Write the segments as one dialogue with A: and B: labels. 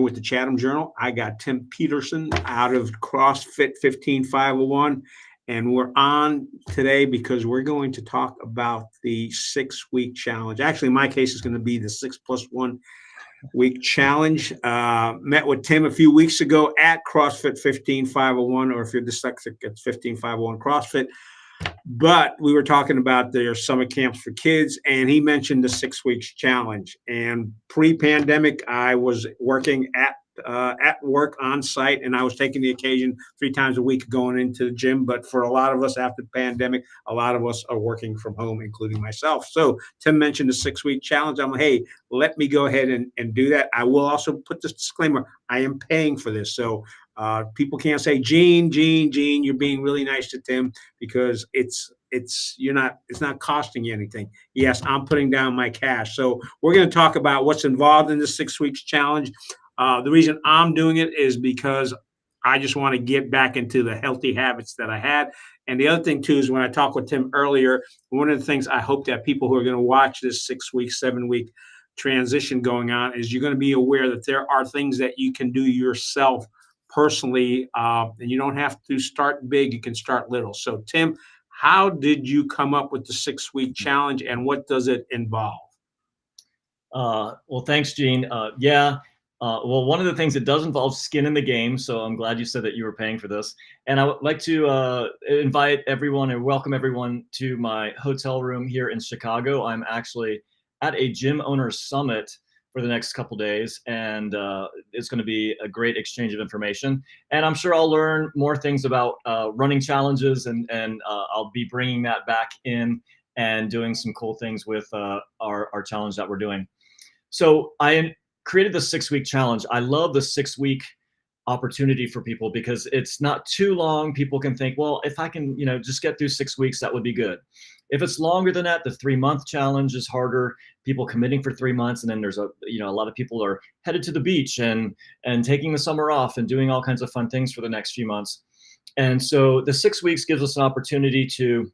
A: with the Chatham Journal. I got Tim Pederson out of CrossFit 15501. And we're on today because we're going to talk about the 6-week challenge. Actually, in my case, it's going to be the 6+1 week challenge. Met with Tim a few weeks ago at CrossFit 15501, or if you're dyslexic, it's 15501 CrossFit. But we were talking about their summer camps for kids, and he mentioned the 6 weeks challenge. And pre-pandemic, I was working at work on site, and I was taking the occasion 3 times a week going into the gym. But for a lot of us after the pandemic, a lot of us are working from home, including myself. So Tim mentioned the 6-week challenge. I'm like, hey, let me go ahead and do that. I will also put this disclaimer: I am paying for this. So people can't say, Gene, you're being really nice to Tim, because it's not costing you anything. Yes, I'm putting down my cash. So we're going to talk about what's involved in the 6 weeks challenge. The reason I'm doing it is because I just want to get back into the healthy habits that I had. And the other thing too is, when I talked with Tim earlier, one of the things I hope that people who are going to watch this 6-week, 7-week transition going on is, you're going to be aware that there are things that you can do yourself personally, and you don't have to start big. You can start little. So Tim, how did you come up with the 6-week challenge, and what does it involve?
B: Well, thanks, Gene. Well, one of the things, it does involve skin in the game. So I'm glad you said that you were paying for this. And I would like to invite everyone and welcome everyone to my hotel room here in Chicago. I'm actually at a gym owners summit for the next couple days, and it's going to be a great exchange of information. And I'm sure I'll learn more things about running challenges, and I'll be bringing that back in and doing some cool things with our challenge that we're doing. So I created the 6-week challenge. I love the 6-week opportunity for people because it's not too long. People can think, well, if I can, just get through 6 weeks, that would be good. If it's longer than that, the 3-month challenge is harder. People committing for 3 months, and then there's a lot of people are headed to the beach and taking the summer off and doing all kinds of fun things for the next few months. And so the 6 weeks gives us an opportunity to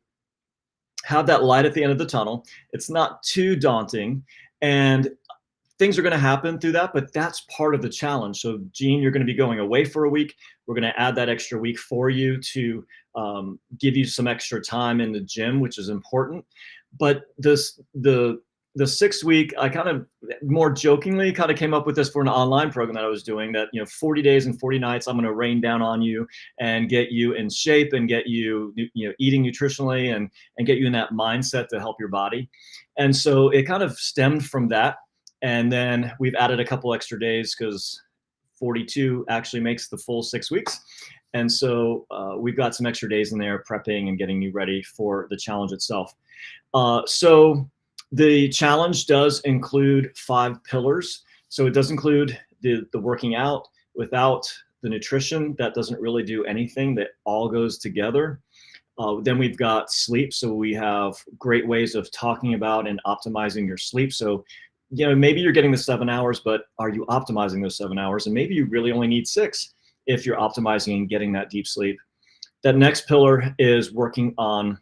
B: have that light at the end of the tunnel. It's not too daunting, and things are going to happen through that, but that's part of the challenge. So Gene, you're going to be going away for a week. We're going to add that extra week for you to give you some extra time in the gym, which is important. But the 6 week, I kind of more jokingly kind of came up with this for an online program that I was doing, that 40 days and 40 nights, I'm going to rain down on you and get you in shape and get you eating nutritionally and get you in that mindset to help your body. And so it kind of stemmed from that. And then we've added a couple extra days because 42 actually makes the full 6 weeks. And so we've got some extra days in there prepping and getting you ready for the challenge itself. So the challenge does include 5 pillars. So it does include the working out. Without the nutrition, that doesn't really do anything. That all goes together. Then we've got sleep. So we have great ways of talking about and optimizing your sleep. So maybe you're getting the 7 hours, but are you optimizing those 7 hours? And maybe you really only need 6 if you're optimizing and getting that deep sleep. That next pillar is working on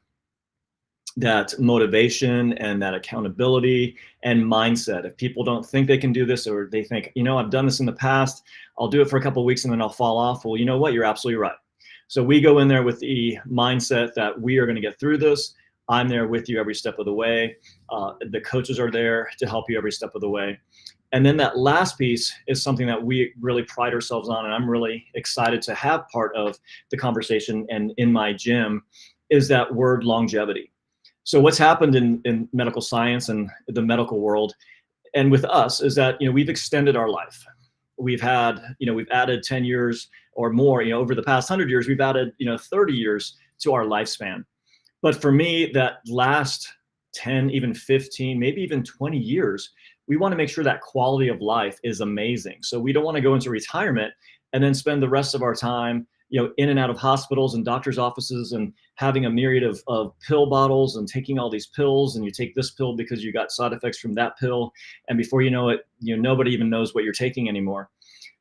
B: that motivation and that accountability and mindset. If people don't think they can do this, or they think, I've done this in the past, I'll do it for a couple of weeks and then I'll fall off. Well, you know what? You're absolutely right. So we go in there with the mindset that we are going to get through this. I'm there with you every step of the way. The coaches are there to help you every step of the way. And then that last piece is something that we really pride ourselves on, and I'm really excited to have part of the conversation and in my gym, is that word longevity. So what's happened in medical science and the medical world, and with us, is that we've extended our life. We've had, we've added 10 years or more. Over the past 100 years, we've added 30 years to our lifespan. But for me, that last 10, even 15, maybe even 20 years, we want to make sure that quality of life is amazing. So we don't want to go into retirement and then spend the rest of our time, in and out of hospitals and doctors' offices and having a myriad of pill bottles and taking all these pills, and you take this pill because you got side effects from that pill. And before you know it, nobody even knows what you're taking anymore.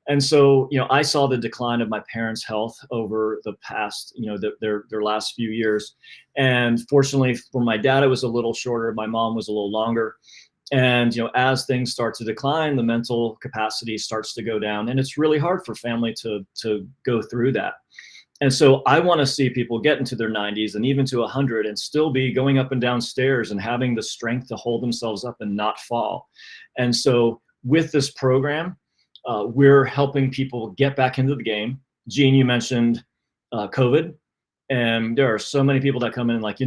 B: And so, I saw the decline of my parents' health over the past, their last few years. And fortunately for my dad, it was a little shorter. My mom was a little longer. And, as things start to decline, the mental capacity starts to go down, and it's really hard for family to go through that. And so I want to see people get into their 90s and even to 100 and still be going up and down stairs and having the strength to hold themselves up and not fall. And so with this program, we're helping people get back into the game. Gene, you mentioned COVID, and there are so many people that come in like,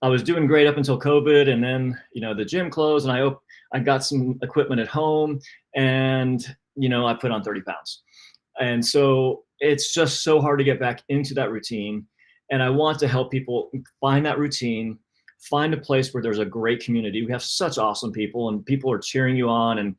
B: I was doing great up until COVID, and then the gym closed, and I got some equipment at home, and I put on 30 pounds. And so it's just so hard to get back into that routine. And I want to help people find that routine, find a place where there's a great community. We have such awesome people, and people are cheering you on and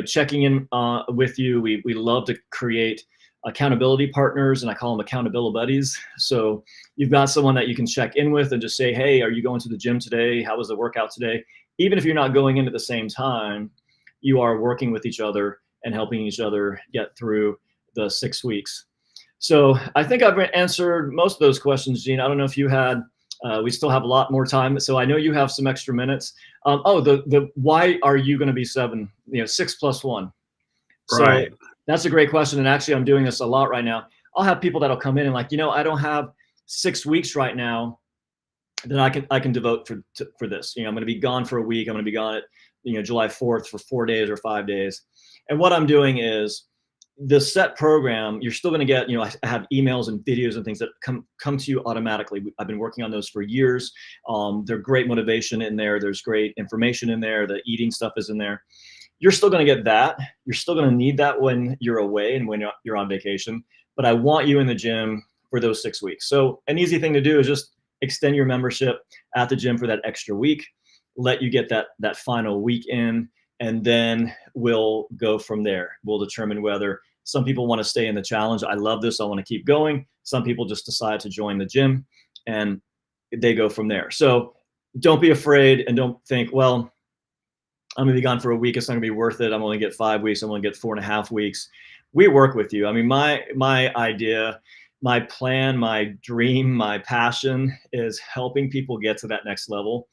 B: checking in with you. We love to create accountability partners, and I call them accountability buddies. So you've got someone that you can check in with and just say, hey, are you going to the gym today? How was the workout today? Even if you're not going in at the same time, you are working with each other and helping each other get through the 6 weeks. So I think I've answered most of those questions, Gene. I don't know if you had, we still have a lot more time. So I know you have some extra minutes. Why are you going to be 7, 6 plus 1?
A: Right.
B: So that's a great question. And actually, I'm doing this a lot right now. I'll have people that'll come in and like, I don't have 6 weeks right now that I can devote for this. I'm going to be gone for a week. I'm going to be gone at, July 4th for 4 days or 5 days. And what I'm doing is the set program, you're still going to get, I have emails and videos and things that come to you automatically. I've been working on those for years. There's great motivation in there. There's great information in there. The eating stuff is in there. You're still going to get that. You're still going to need that when you're away and when you're on vacation. But I want you in the gym for those 6 weeks. So an easy thing to do is just extend your membership at the gym for that extra week. Let you get that final week in, and then we'll go from there. We'll determine whether some people want to stay in the challenge. I love this. I want to keep going. Some people just decide to join the gym, and they go from there. So don't be afraid, and don't think, well, I'm going to be gone for a week. It's not going to be worth it. I'm only get 5 weeks. I'm going to get 4.5 weeks. We work with you. I mean, my idea, my plan, my dream, my passion is helping people get to that next level.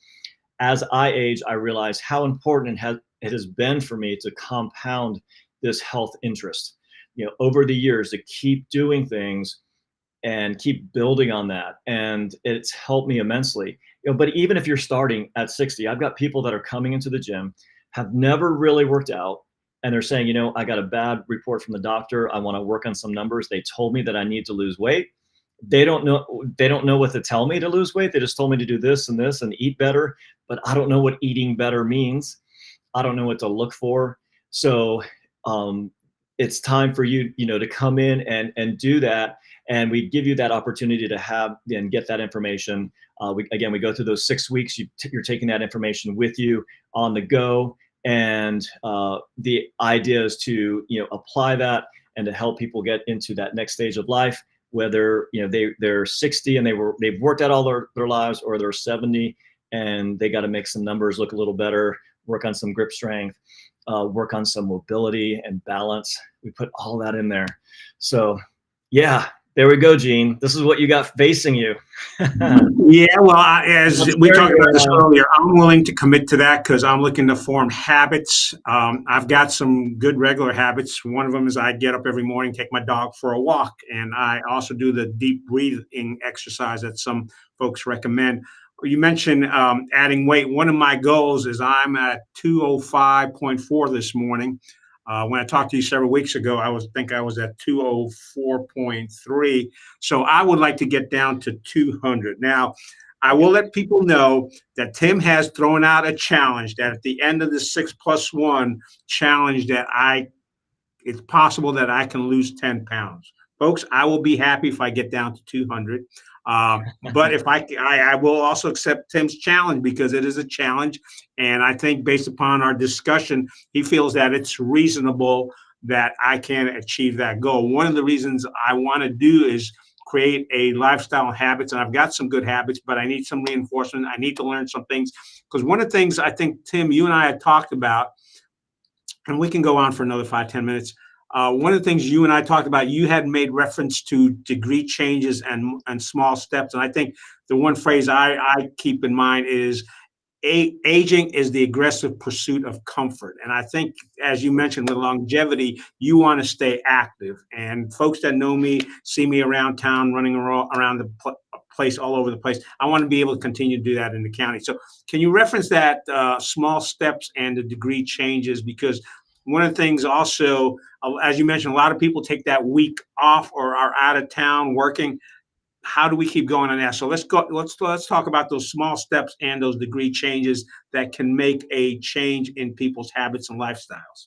B: As I age, I realize how important it has been for me to compound this health interest, over the years, to keep doing things and keep building on that. And it's helped me immensely. But even if you're starting at 60, I've got people that are coming into the gym, have never really worked out, and they're saying, I got a bad report from the doctor. I want to work on some numbers. They told me that I need to lose weight. They don't know what to tell me to lose weight. They just told me to do this and this and eat better, but I don't know what eating better means. I don't know what to look for. So it's time for you, to come in and do that. And we give you that opportunity to have and get that information. We go through those 6 weeks. You're taking that information with you on the go. And the idea is to, apply that and to help people get into that next stage of life, whether, they're 60 and they've worked out all their lives, or they're 70 and they got to make some numbers look a little better, work on some grip strength, work on some mobility and balance. We put all that in there. So yeah, there we go, Gene. This is what you got facing you.
A: Yeah, well, as we talked about this earlier, I'm willing to commit to that because I'm looking to form habits. I've got some good regular habits. One of them is I get up every morning, take my dog for a walk, and I also do the deep breathing exercise that some folks recommend. You mentioned adding weight. One of my goals is I'm at 205.4 this morning. When I talked to you several weeks ago, I was at 204.3. So I would like to get down to 200. Now, I will let people know that Tim has thrown out a challenge that at the end of the 6+1 challenge it's possible that I can lose 10 pounds. Folks, I will be happy if I get down to 200. But if I will also accept Tim's challenge because it is a challenge. And I think based upon our discussion, he feels that it's reasonable that I can achieve that goal. One of the reasons I want to do is create a lifestyle habits. And I've got some good habits, but I need some reinforcement. I need to learn some things. Because one of the things I think, Tim, you and I had talked about, and we can go on for another 5-10 minutes. One of the things you and I talked about, you had made reference to degree changes and small steps. And I think the one phrase I keep in mind is aging is the aggressive pursuit of comfort. And I think, as you mentioned, with longevity, you want to stay active. And folks that know me, see me around town, running around the place, all over the place. I want to be able to continue to do that in the county. So can you reference that small steps and the degree changes? Because one of the things also, as you mentioned, a lot of people take that week off or are out of town working. How do we keep going on that? So let's go. Let's talk about those small steps and those degree changes that can make a change in people's habits and lifestyles.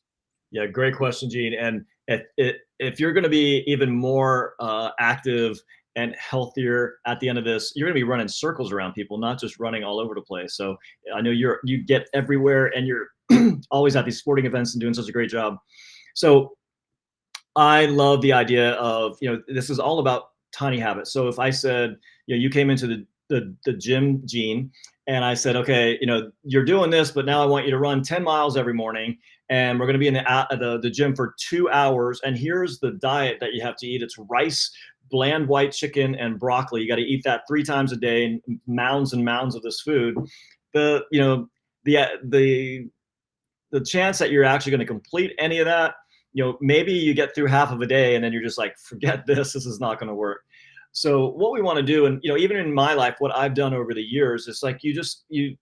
B: Yeah, great question, Gene. And if you're going to be even more active and healthier at the end of this, you're going to be running circles around people, not just running all over the place. So I know you get everywhere, and you're always at these sporting events and doing such a great job. So I love the idea of, this is all about tiny habits. So if I said, you came into the gym, Gene, and I said, okay, you're doing this, but now I want you to run 10 miles every morning, and we're going to be in the gym for 2 hours. And here's the diet that you have to eat. It's rice, bland white chicken, and broccoli. You got to eat that 3 times a day, and mounds of this food. The chance that you're actually going to complete any of that, maybe you get through half of a day and then you're just like, forget this is not going to work. So what we want to do, and even in my life, what I've done over the years, is like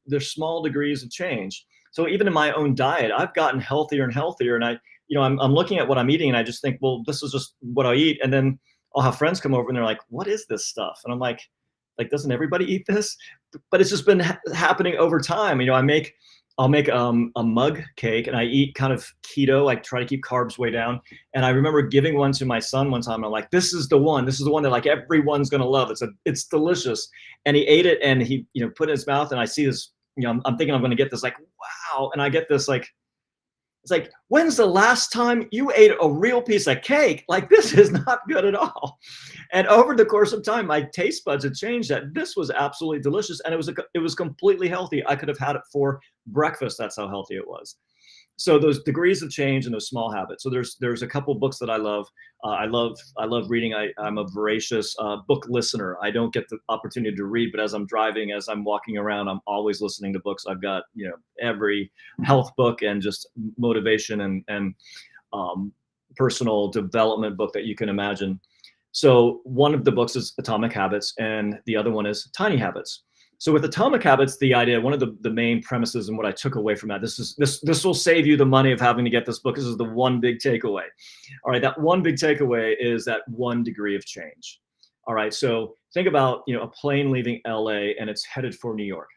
B: there's small degrees of change. So even in my own diet, I've gotten healthier and healthier, and I'm looking at what I'm eating, and I just think, well, this is just what I eat. And then I'll have friends come over and they're like, what is this stuff? And I'm like, doesn't everybody eat this? But it's just been happening over time. I'll make a mug cake, and I eat kind of keto. I try to keep carbs way down. And I remember giving one to my son one time. I'm like, this is the one that like everyone's going to love. It's delicious. And he ate it, and he, put it in his mouth, and I see this, I'm thinking I'm going to get this, like, wow. And I get this, like, it's like, when's the last time you ate a real piece of cake? Like, this is not good at all. And over the course of time, my taste buds had changed. That this was absolutely delicious, and it was completely healthy. I could have had it for breakfast. That's how healthy it was. So those degrees of change and those small habits. So there's a couple books that I love. I love reading. I'm a voracious book listener. I don't get the opportunity to read, but as I'm driving, as I'm walking around, I'm always listening to books. I've got every health book and just motivation and personal development book that you can imagine. So one of the books is Atomic Habits, and the other one is Tiny Habits. So with Atomic Habits, the idea, one of the main premises and what I took away from that, this will save you the money of having to get this book. This is the one big takeaway. All right, that one big takeaway is that 1 degree of change. All right, so think about a plane leaving LA and it's headed for New York.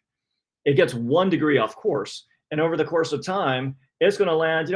B: It gets 1 degree off course, and over the course of time, it's going to land.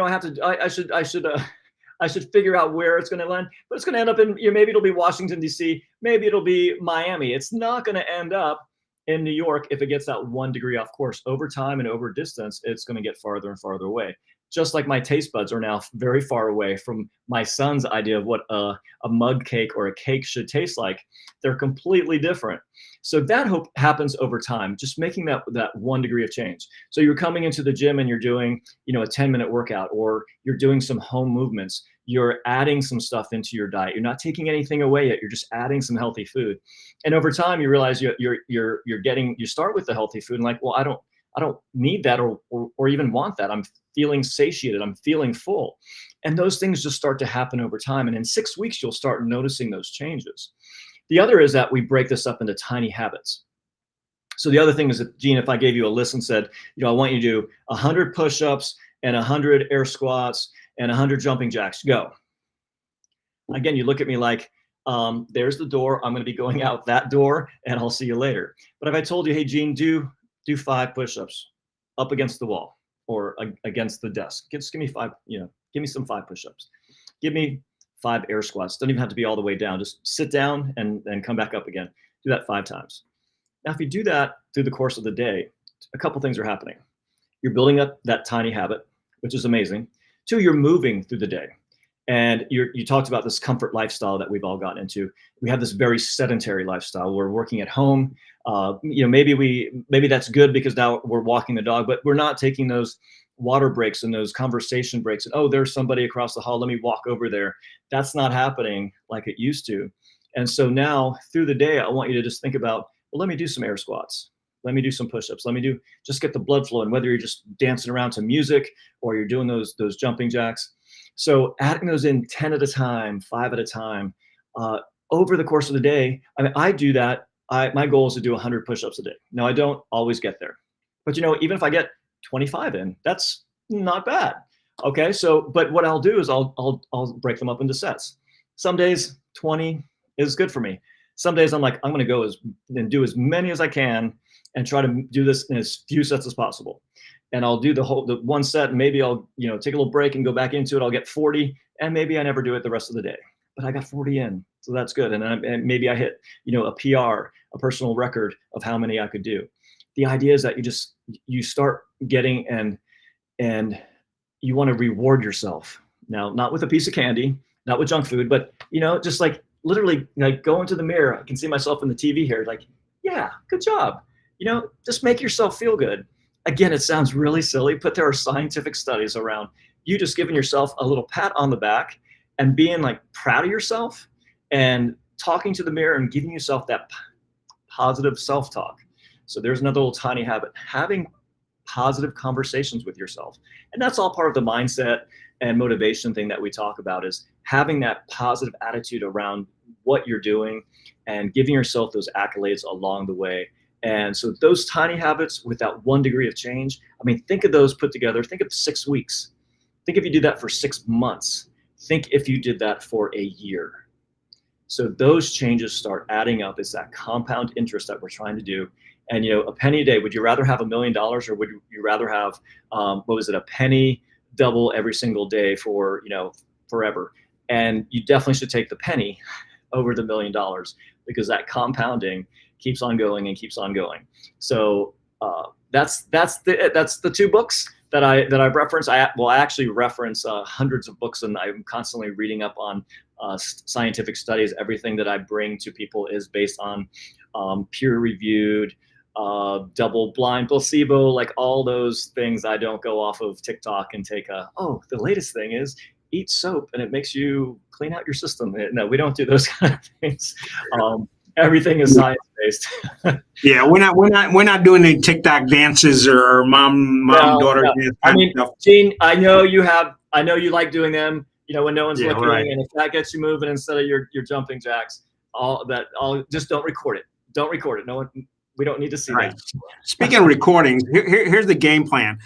B: I should figure out where it's going to land, but it's going to end up in, maybe it'll be Washington, D.C., maybe it'll be Miami. It's not going to end up in New York if it gets that 1 degree off course. Over time and over distance, it's going to get farther and farther away. Just like my taste buds are now very far away from my son's idea of what a mug cake or a cake should taste like. They're completely different. So that happens over time, just making that 1 degree of change. So you're coming into the gym and you're doing, a 10-minute workout, or you're doing some home movements. You're adding some stuff into your diet. You're not taking anything away yet. You're just adding some healthy food. And over time, you realize you start with the healthy food and like, well, I don't need that or even want that. I'm feeling satiated. I'm feeling full. And those things just start to happen over time. And in 6 weeks, you'll start noticing those changes. The other is that we break this up into tiny habits. So the other thing is that, Gene, if I gave you a list and said, I want you to do 100 push-ups and 100 air squats and 100 jumping jacks, go. Again, you look at me like, there's the door. I'm going to be going out that door, and I'll see you later. But if I told you, hey, Gene, do 5 push-ups up against the wall or against the desk. Just give me 5, give me some 5 push-ups. Give me 5 air squats. Doesn't even have to be all the way down. Just sit down and come back up again. Do that 5 times. Now, if you do that through the course of the day, a couple things are happening. You're building up that tiny habit, which is amazing. 2, you're moving through the day. And you talked about this comfort lifestyle that we've all gotten into. We have this very sedentary lifestyle. We're working at home. Maybe that's good because now we're walking the dog, but we're not taking those water breaks and those conversation breaks. And, oh, there's somebody across the hall. Let me walk over there. That's not happening like it used to. And so now through the day, I want you to just think about, well, let me do some air squats. Let me do some push-ups. Let me just get the blood flowing, whether you're just dancing around to music or you're doing those jumping jacks. So adding those in 10 at a time, 5 at a time, over the course of the day. I mean, I do that. My goal is to do 100 push-ups a day. Now, I don't always get there, but even if I get 25 in, that's not bad. Okay, so but what I'll do is I'll break them up into sets. Some days 20 is good for me. Some days I'm like, I'm going to go and do as many as I can and try to do this in as few sets as possible. And I'll do the one set, and maybe I'll take a little break and go back into it. I'll get 40, and maybe I never do it the rest of the day, but I got 40 in, so that's good. And maybe I hit a PR, a personal record of how many I could do. The idea is that you start getting and you want to reward yourself. Now, not with a piece of candy, not with junk food, but just like literally like go into the mirror. I can see myself in the TV here, like, yeah, good job. Just make yourself feel good. Again, it sounds really silly, but there are scientific studies around you just giving yourself a little pat on the back and being like proud of yourself and talking to the mirror and giving yourself that positive self-talk. So there's another little tiny habit, having positive conversations with yourself. And that's all part of the mindset and motivation thing that we talk about, is having that positive attitude around what you're doing and giving yourself those accolades along the way. And so those tiny habits with that 1 degree of change, I mean, think of those put together. Think of 6 weeks. Think if you did that for 6 months. Think if you did that for a year. So those changes start adding up. It's that compound interest that we're trying to do. And, a penny a day, would you rather have $1 million, or would you rather have, a penny double every single day for, forever? And you definitely should take the penny over the $1 million, because that compounding keeps on going and keeps on going. So that's the 2 books that I reference. I actually reference hundreds of books, and I'm constantly reading up on scientific studies. Everything that I bring to people is based on peer-reviewed, double-blind, placebo, like all those things. I don't go off of TikTok and take the latest thing is eat soap and it makes you clean out your system. No, we don't do those kind of things. Everything is science-based.
A: Yeah, we're not doing any TikTok dances or mom daughter dance.
B: I mean, Gene, I know you like doing them, when no one's looking, right. And if that gets you moving instead of your jumping jacks, just don't record it. Don't record it. No one. We don't need to see that.
A: Speaking of recordings, here's the game plan.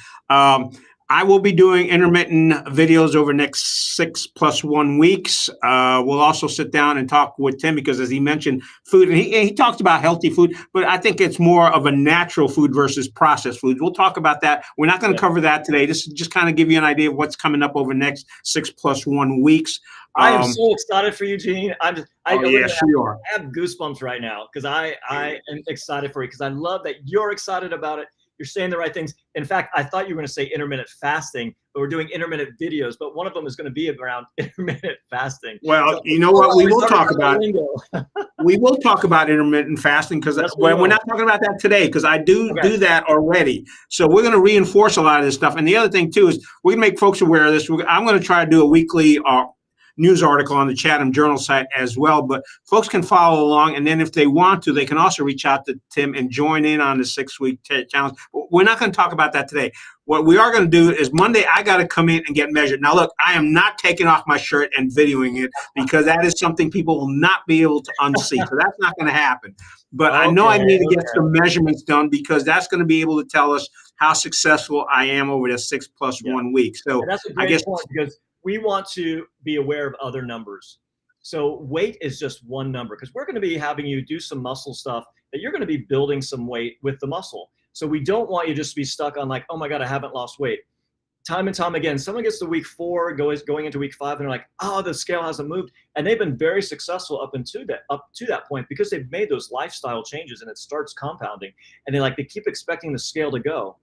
A: I will be doing intermittent videos over the next 6+1 weeks. We'll also sit down and talk with Tim, because as he mentioned, food, and he talks about healthy food, but I think it's more of a natural food versus processed food. We'll talk about that. We're not going to cover that today. This is just kind of give you an idea of what's coming up over the next 6+1 weeks.
B: I am so excited for you, Gene.
A: Yes, you are.
B: I have goosebumps right now, because I am excited for you, because I love that you're excited about it. You're saying the right things. In fact, I thought you were going to say intermittent fasting, but we're doing intermittent videos, but one of them is going to be around intermittent fasting.
A: Well, so, you know what? We will talk about we will talk about intermittent fasting, because we're not talking about that today, because I do that already. So we're going to reinforce a lot of this stuff. And the other thing too is we're going to make folks aware of this. I'm going to try to do a weekly news article on the Chatham Journal site as well, but folks can follow along, and then if they want to, they can also reach out to Tim and join in on the 6-week challenge. We're not going to talk about that today. What we are going to do is Monday, I got to come in and get measured. Now, look, I am not taking off my shirt and videoing it, because that is something people will not be able to unsee. So that's not going to happen. But I know I need to get some measurements done, because that's going to be able to tell us how successful I am over the 6+1 weeks. So
B: that's a great point, because we want to be aware of other numbers. So weight is just one number, because we're going to be having you do some muscle stuff that you're going to be building some weight with the muscle. So we don't want you just to be stuck on like, oh my God, I haven't lost weight. Time and time again, someone gets to week 4, going into week 5, and they're like, oh, the scale hasn't moved. And they've been very successful up to that point, because they've made those lifestyle changes, and it starts compounding. And they keep expecting the scale to go.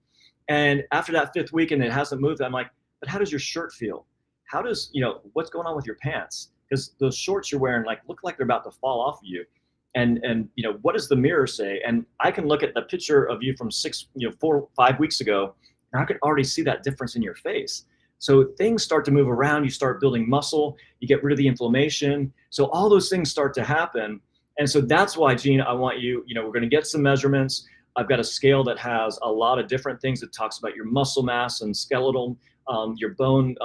B: And after that 5th week and it hasn't moved, I'm like, but how does your shirt feel? How does, what's going on with your pants? Because those shorts you're wearing look like they're about to fall off of you. And what does the mirror say? And I can look at the picture of you from 4, 5 weeks ago, and I could already see that difference in your face. So things start to move around. You start building muscle. You get rid of the inflammation. So all those things start to happen. And so that's why, Gene, I want you, we're going to get some measurements. I've got a scale that has a lot of different things. It talks about your muscle mass and skeletal, your bone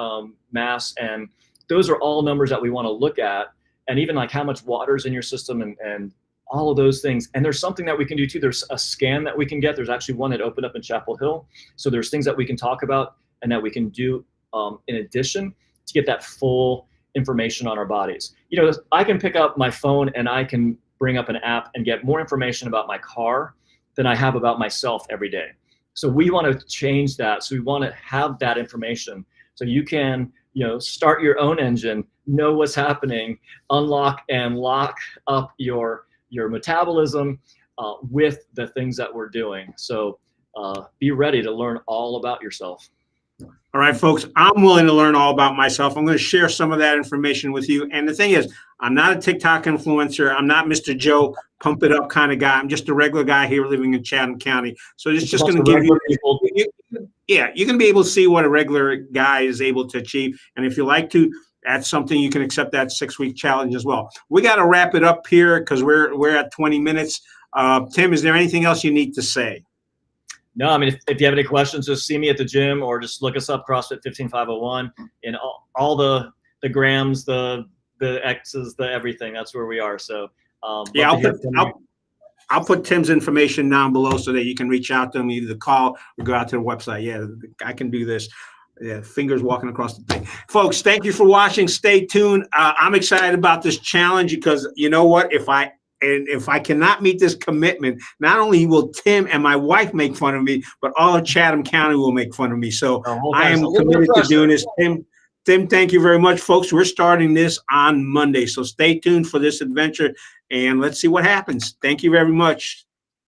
B: mass, and those are all numbers that we want to look at, and even like how much water's in your system and all of those things. And there's something that we can do too. There's a scan that we can get. There's actually one that opened up in Chapel Hill. So there's things that we can talk about and that we can do in addition to get that full information on our bodies. You know, I can pick up my phone and I can bring up an app and get more information about my car than I have about myself every day. So we want to change that. So we want to have that information so you can, you know, start your own engine, know what's happening, unlock and lock up your metabolism with the things that we're doing. So be ready to learn all about yourself.
A: All right, folks, I'm willing to learn all about myself. I'm going to share some of that information with you. And the thing is, I'm not a TikTok influencer. I'm not Mr. Joe pump it up kind of guy. I'm just a regular guy here living in Chatham County. So it's just going to give you, yeah, you're going to be able to see what a regular guy is able to achieve. And if you like to, that's something you can accept that 6-week challenge as well. We got to wrap it up here because we're at 20 minutes. Tim, is there anything else you need to say?
B: No, I mean, if you have any questions, just see me at the gym or just look us up, CrossFit 15501, and all the grams, the X's, the everything. That's where we are. So
A: yeah, I'll put Tim's information down below so that you can reach out to him, either call or go out to the website. Yeah, I can do this. Yeah, fingers walking across the thing. Folks, thank you for watching. Stay tuned. I'm excited about this challenge because you know what? If I cannot meet this commitment, not only will Tim and my wife make fun of me, but all of Chatham County will make fun of me. So I am committed to doing this. Tim, thank you very much, folks. We're starting this on Monday. So stay tuned for this adventure and let's see what happens. Thank you very much.